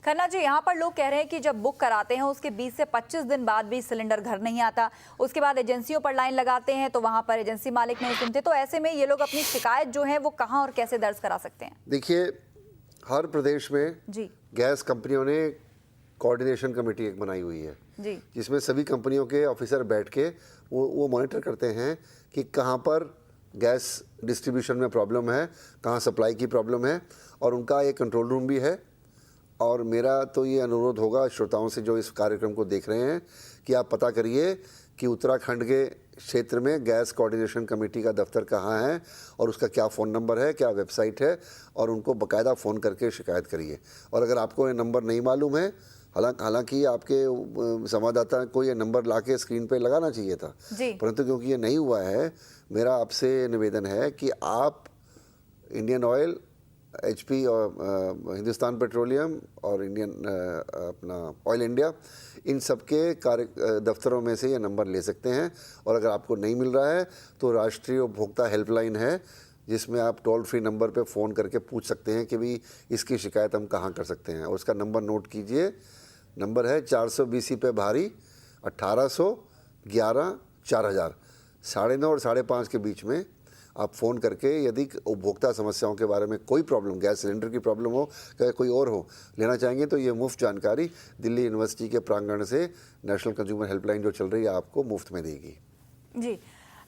खन्ना जी, यहाँ पर लोग कह रहे हैं कि जब बुक कराते हैं उसके 20 से 25 दिन बाद भी सिलेंडर घर नहीं आता, उसके बाद एजेंसियों पर लाइन लगाते हैं तो वहाँ पर एजेंसी मालिक नहीं सुनते, तो ऐसे में ये लोग अपनी शिकायत जो है वो कहाँ और कैसे दर्ज करा सकते हैं? देखिए, हर प्रदेश में जी गैस कंपनियों ने कोऑर्डिनेशन कमेटी एक बनाई हुई है जी जिसमें सभी कंपनियों के ऑफिसर बैठ के वो मॉनिटर करते हैं कि कहाँ पर गैस डिस्ट्रीब्यूशन में प्रॉब्लम है, कहाँ सप्लाई की प्रॉब्लम है, और उनका एक कंट्रोल रूम भी है। और मेरा तो ये अनुरोध होगा श्रोताओं से जो इस कार्यक्रम को देख रहे हैं कि आप पता करिए कि उत्तराखंड के क्षेत्र में गैस कोऑर्डिनेशन कमेटी का दफ्तर कहाँ है और उसका क्या फ़ोन नंबर है, क्या वेबसाइट है, और उनको बाकायदा फ़ोन करके शिकायत करिए। और अगर आपको ये नंबर नहीं मालूम है, हालांकि आपके संवाददाता को ये नंबर लाके स्क्रीन पे लगाना चाहिए था, परंतु क्योंकि ये नहीं हुआ है, मेरा आपसे निवेदन है कि आप इंडियन ऑयल, HP और हिंदुस्तान पेट्रोलियम और इंडियन अपना ऑयल इंडिया, इन सब के दफ्तरों में से ये नंबर ले सकते हैं। और अगर आपको नहीं मिल रहा है तो राष्ट्रीय उपभोक्ता हेल्पलाइन है जिसमें आप टोल फ्री नंबर पे फ़ोन करके पूछ सकते हैं कि भाई इसकी शिकायत हम कहाँ कर सकते हैं। और उसका नंबर नोट कीजिए, नंबर है 420 पे भारी 1811 4000, 9:30 और 5:30 के बीच में आप फ़ोन करके यदि उपभोक्ता समस्याओं के बारे में कोई प्रॉब्लम, गैस सिलेंडर की प्रॉब्लम हो या कोई और हो, लेना चाहेंगे तो ये मुफ्त जानकारी दिल्ली यूनिवर्सिटी के प्रांगण से नेशनल कंज्यूमर हेल्पलाइन जो चल रही है आपको मुफ्त में देगी। जी,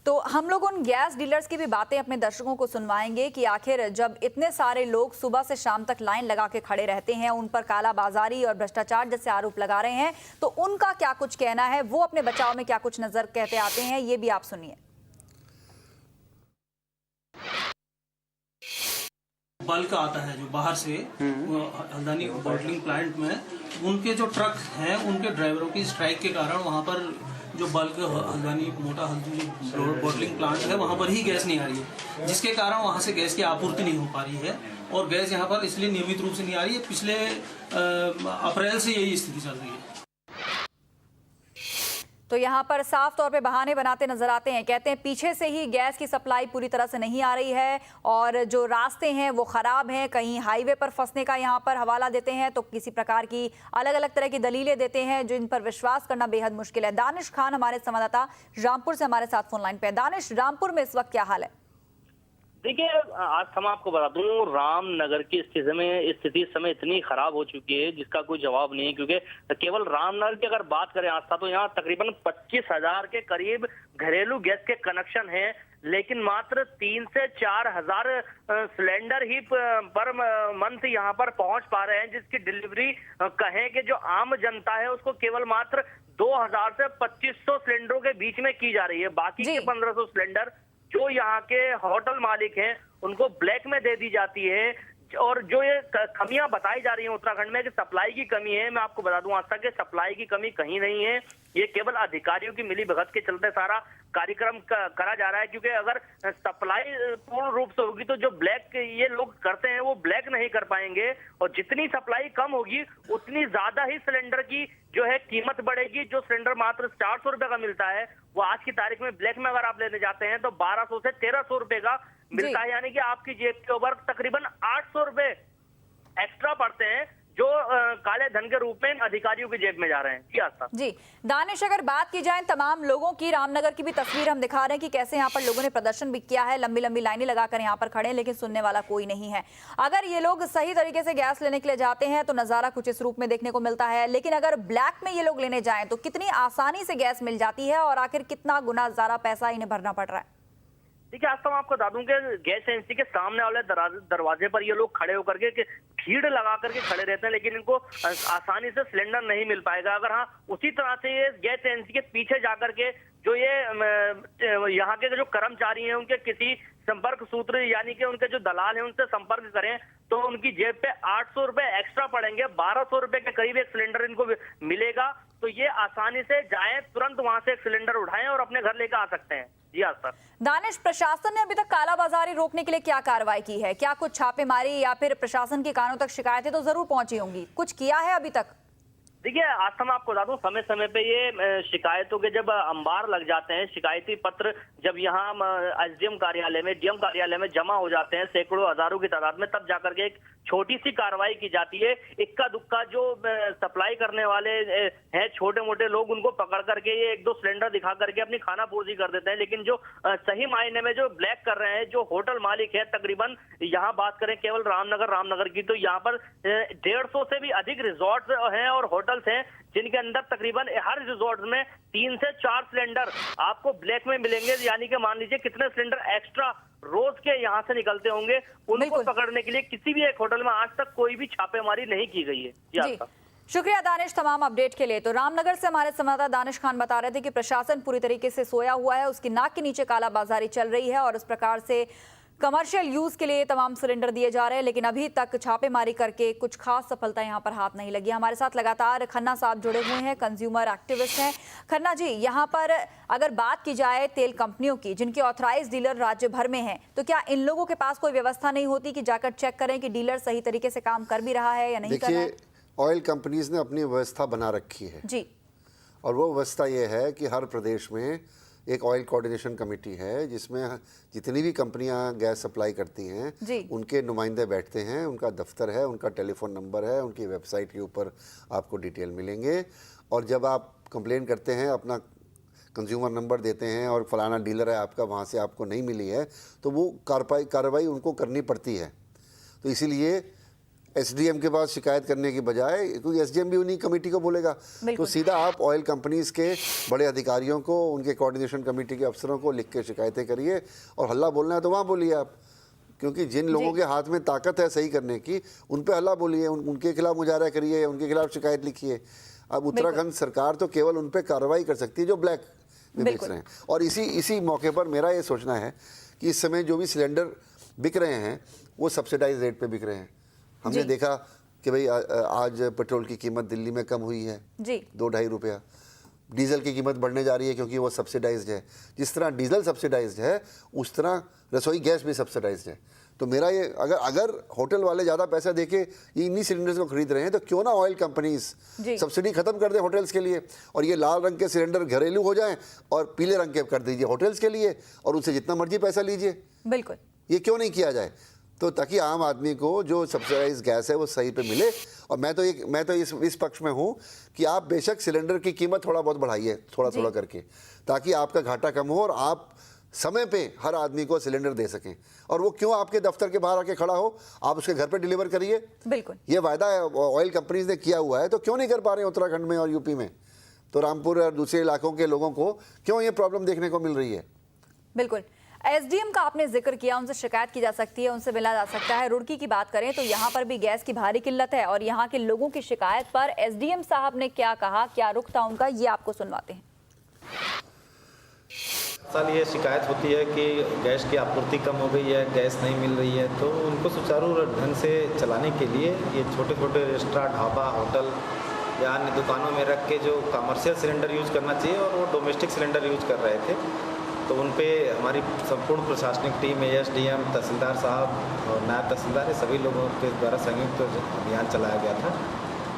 तो हम लोग उन गैस डीलर्स की भी बातें अपने दर्शकों को सुनवाएंगे कि आखिर जब इतने सारे लोग सुबह से शाम तक लाइन लगा के खड़े रहते हैं, उन पर कालाबाजारी और भ्रष्टाचार जैसे आरोप लगा रहे हैं, तो उनका क्या कुछ कहना है, वो अपने बचाव में क्या कुछ नजर कहते आते हैं, ये भी आप सुनिए। बल्क आता है जो बाहर से हल्द्वानी बॉटलिंग प्लांट में, उनके जो ट्रक हैं उनके ड्राइवरों की स्ट्राइक के कारण वहां पर जो बल्क हल्द्वानी मोटा हल्दी जो बॉटलिंग प्लांट है वहां पर ही गैस नहीं आ रही है, जिसके कारण वहां से गैस की आपूर्ति नहीं हो पा रही है। और गैस यहां पर इसलिए नियमित रूप से नहीं आ रही है, पिछले अप्रैल से यही स्थिति चल रही है। तो यहाँ पर साफ तौर पे बहाने बनाते नजर आते हैं, कहते हैं पीछे से ही गैस की सप्लाई पूरी तरह से नहीं आ रही है और जो रास्ते हैं वो खराब हैं, कहीं हाईवे पर फंसने का यहाँ पर हवाला देते हैं तो किसी प्रकार की अलग अलग तरह की दलीलें देते हैं जिन पर विश्वास करना बेहद मुश्किल है। दानिश खान हमारे संवाददाता रामपुर से हमारे साथ फोन लाइन पे। दानिश, रामपुर में इस वक्त क्या हाल है? देखिए, आज हम आपको बता दूं, रामनगर की स्थिति इस समय इतनी खराब हो चुकी है जिसका कोई जवाब नहीं है, क्योंकि केवल रामनगर की अगर बात करें आस्था तो यहाँ तकरीबन 25,000 के करीब घरेलू गैस के कनेक्शन हैं, लेकिन मात्र 3 से 4 हजार सिलेंडर ही पर मंथ यहाँ पर पहुंच पा रहे हैं, जिसकी डिलीवरी कहें कि जो आम जनता है उसको केवल मात्र 2000 से 2500 सिलेंडरों के बीच में की जा रही है। बाकी के 1500 सिलेंडर जो यहाँ के होटल मालिक हैं उनको ब्लैक में दे दी जाती है। और जो ये कमियां बताई जा रही हैं उत्तराखंड में कि सप्लाई की कमी है, मैं आपको बता दूं आज तक कि सप्लाई की कमी कहीं नहीं है, ये केवल अधिकारियों की मिलीभगत के चलते सारा कार्यक्रम करा जा रहा है। क्योंकि अगर सप्लाई पूर्ण रूप से होगी तो जो ब्लैक ये लोग करते हैं वो ब्लैक नहीं कर पाएंगे, और जितनी सप्लाई कम होगी उतनी ज्यादा ही सिलेंडर की जो है कीमत बढ़ेगी। जो सिलेंडर मात्र 400 रुपए का मिलता है वो आज की तारीख में ब्लैक में अगर आप लेने जाते हैं तो 1200 से 1300 रुपए का मिलता है, यानी कि आपकी जेब के ऊपर तकरीबन 800 रुपए एक्स्ट्रा पड़ते हैं जो काले धन के रूप में अधिकारियों की जेब में जा रहे हैं। जी आस्था। जी दानिश, अगर बात की जाए तमाम लोगों की, रामनगर की भी तस्वीर हम दिखा रहे हैं कि कैसे यहाँ पर लोगों ने प्रदर्शन भी किया है, लंबी लंबी लाइनें लगाकर यहाँ पर खड़े हैं, लेकिन सुनने वाला कोई नहीं है। अगर ये लोग सही तरीके से गैस लेने के लिए जाते हैं तो नजारा कुछ इस रूप में देखने को मिलता है, लेकिन अगर ब्लैक में ये लोग लेने जाएं तो कितनी आसानी से गैस मिल जाती है और आखिर कितना गुना ज्यादा पैसा इन्हें भरना पड़ रहा है? देखिए, आज तो मैं आपको बता दूं कि गैस एजेंसी के सामने वाले दरवाजे पर ये लोग खड़े होकर के भीड़ लगा करके खड़े रहते हैं, लेकिन इनको आसानी से सिलेंडर नहीं मिल पाएगा। अगर हाँ उसी तरह से ये गैस एजेंसी के पीछे जाकर के जो ये यहाँ के जो कर्मचारी हैं उनके किसी संपर्क सूत्र यानी कि उनके जो दलाल हैं उनसे संपर्क करें तो उनकी जेब पे 800 रुपए एक्स्ट्रा पड़ेंगे, 1200 रुपए के करीब एक सिलेंडर इनको मिलेगा। तो ये आसानी से जाएं, तुरंत वहां से एक सिलेंडर उठाएं और अपने घर लेकर आ सकते हैं। जी हाँ सर। दानिश, प्रशासन ने अभी तक कालाबाजारी रोकने के लिए क्या कार्रवाई की है? क्या कुछ छापेमारी या फिर प्रशासन के कानों तक शिकायतें तो जरूर पहुंची होंगी, कुछ किया है अभी तक? देखिए, आज मैं आपको बता दूं, समय समय पे ये शिकायतों के जब अंबार लग जाते हैं, शिकायती पत्र जब यहाँ एसडीएम कार्यालय में, डीएम कार्यालय में जमा हो जाते हैं सैकड़ों हजारों की तादाद में, तब जाकर के एक छोटी सी कार्रवाई की जाती है। इक्का दुक्का जो सप्लाई करने वाले हैं छोटे मोटे लोग, उनको पकड़ करके ये एक दो सिलेंडर दिखा करके अपनी खाना पूर्ति कर देते हैं। लेकिन जो सही मायने में जो ब्लैक कर रहे हैं, जो होटल मालिक है, तकरीबन यहाँ बात करें केवल रामनगर की, तो यहाँ पर 150 से भी अधिक रिजॉर्ट हैं और होटल्स हैं, जिनके अंदर तकरीबन हर रिजॉर्ट में 3 से 4 सिलेंडर आपको ब्लैक में मिलेंगे। यानी कि मान लीजिए कितने सिलेंडर एक्स्ट्रा रोज के यहाँ से निकलते होंगे। उनको पकड़ने के लिए किसी भी एक होटल में आज तक कोई भी छापेमारी नहीं की गई है। जी, शुक्रिया दानिश तमाम अपडेट के लिए। तो रामनगर से हमारे संवाददाता दानिश खान बता रहे थे कि प्रशासन पूरी तरीके से सोया हुआ है, उसकी नाक के नीचे कालाबाजारी चल रही है और इस प्रकार से कमर्शियल यूज के लिए तमाम सिलेंडर दिए जा रहे हैं, लेकिन अभी तक छापेमारी करके कुछ खास सफलता यहां पर हाथ नहीं लगी। हमारे साथ लगातार खन्ना साहब जुड़े हुए हैं, कंज्यूमर एक्टिविस्ट हैं। खन्ना जी, यहां पर अगर बात की जाए तेल कंपनियों की, जिनके ऑथराइज डीलर राज्य भर में हैं, तो क्या इन लोगों के पास कोई व्यवस्था नहीं होती कि जाकर चेक करें कि डीलर सही तरीके से काम कर भी रहा है या नहीं कर रहा है? ऑयल कंपनीज ने अपनी व्यवस्था बना रखी है जी, और वो व्यवस्था ये है कि हर प्रदेश में एक ऑयल कोऑर्डिनेशन कमेटी है, जिसमें जितनी भी कंपनियां गैस सप्लाई करती हैं उनके नुमाइंदे बैठते हैं, उनका दफ्तर है, उनका टेलीफोन नंबर है, उनकी वेबसाइट के ऊपर आपको डिटेल मिलेंगे। और जब आप कंप्लेन करते हैं, अपना कंज्यूमर नंबर देते हैं और फलाना डीलर है आपका, वहाँ से आपको नहीं मिली है, तो वो कार्रवाई उनको करनी पड़ती है। तो इसीलिए एसडीएम के पास शिकायत करने की बजाय, क्योंकि एसडीएम भी उन्हीं कमेटी को बोलेगा, तो सीधा आप ऑयल कंपनीज के बड़े अधिकारियों को, उनके कोऑर्डिनेशन कमेटी के अफसरों को लिख के शिकायतें करिए। और हल्ला बोलना है तो वहाँ बोलिए आप, क्योंकि जिन लोगों के हाथ में ताकत है सही करने की, उन पे हल्ला बोलिए, उनके खिलाफ मुजाहरा करिए, उनके खिलाफ शिकायत लिखिए। अब उत्तराखंड सरकार तो केवल उन पर कार्रवाई कर सकती है जो ब्लैक में बेच रहे हैं। और इसी मौके पर मेरा ये सोचना है कि इस समय जो भी सिलेंडर बिक रहे हैं वो सब्सिडाइज रेट पे बिक रहे हैं। हमने देखा कि भाई आज पेट्रोल की कीमत दिल्ली में कम हुई है 2-2.5 रुपया, डीजल की कीमत बढ़ने जा रही है क्योंकि वो सब्सिडाइज्ड है। जिस तरह डीजल सब्सिडाइज्ड है, उस तरह रसोई गैस भी सब्सिडाइज्ड है। तो मेरा ये, अगर होटल वाले ज़्यादा पैसा देके ये इन्हीं सिलेंडर्स को खरीद रहे हैं, तो क्यों ना ऑयल कंपनीज सब्सिडी खत्म कर दें होटल्स के लिए, और ये लाल रंग के सिलेंडर घरेलू हो जाएं और पीले रंग के कर दीजिए होटल्स के लिए, और उनसे जितना मर्जी पैसा लीजिए। बिल्कुल, ये क्यों नहीं किया जाए? तो ताकि आम आदमी को जो सब्सिडाइज गैस है वो सही पे मिले। और मैं तो इस पक्ष में हूँ कि आप बेशक सिलेंडर की कीमत थोड़ा बहुत बढ़ाइए, थोड़ा करके, ताकि आपका घाटा कम हो और आप समय पे हर आदमी को सिलेंडर दे सकें। और वो क्यों आपके दफ्तर के बाहर आके खड़ा हो, आप उसके घर पे डिलीवर करिए। बिल्कुल, ये वायदा ऑयल कंपनीज ने किया हुआ है, तो क्यों नहीं कर पा रहे हैं उत्तराखंड में और यूपी में? तो रामपुर और दूसरे इलाकों के लोगों को क्यों ये प्रॉब्लम देखने को मिल रही है? बिल्कुल। एसडीएम का आपने जिक्र किया, उनसे शिकायत की जा सकती है, उनसे मिला जा सकता है। रुड़की की बात करें तो यहाँ पर भी गैस की भारी किल्लत है और यहाँ के लोगों की शिकायत पर एसडीएम साहब ने क्या कहा, क्या रुख था उनका, ये आपको सुनवाते हैं। साल ये शिकायत होती है कि गैस की आपूर्ति कम हो गई है, गैस नहीं मिल रही है, तो उनको सुचारू ढंग से चलाने के लिए ये छोटे छोटे रेस्टोरेंट, ढाबा, होटल या अन्य दुकानों में रख के जो कमर्शियल सिलेंडर यूज करना चाहिए और वो डोमेस्टिक सिलेंडर यूज कर रहे थे। तो उन पे हमारी संपूर्ण प्रशासनिक टीम, एएसडीएम, तहसीलदार साहब और नायब तहसीलदार, सभी लोगों के द्वारा संयुक्त अभियान चलाया गया था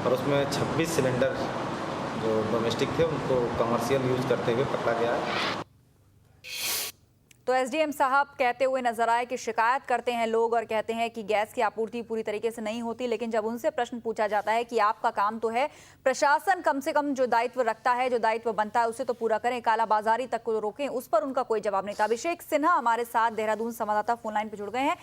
और उसमें 26 सिलेंडर जो डोमेस्टिक थे उनको कमर्शियल यूज करते हुए पकड़ा गया। तो एसडीएम साहब कहते हुए नजर आए कि शिकायत करते हैं लोग और कहते हैं कि गैस की आपूर्ति पूरी तरीके से नहीं होती, लेकिन जब उनसे प्रश्न पूछा जाता है कि आपका काम तो है, प्रशासन कम से कम जो दायित्व रखता है, जो दायित्व बनता है उसे तो पूरा करें, कालाबाजारी तक को रोकें, उस पर उनका कोई जवाब नहीं था। अभिषेक सिन्हा हमारे साथ देहरादून संवाददाता फोन लाइन पर जुड़ गए हैं।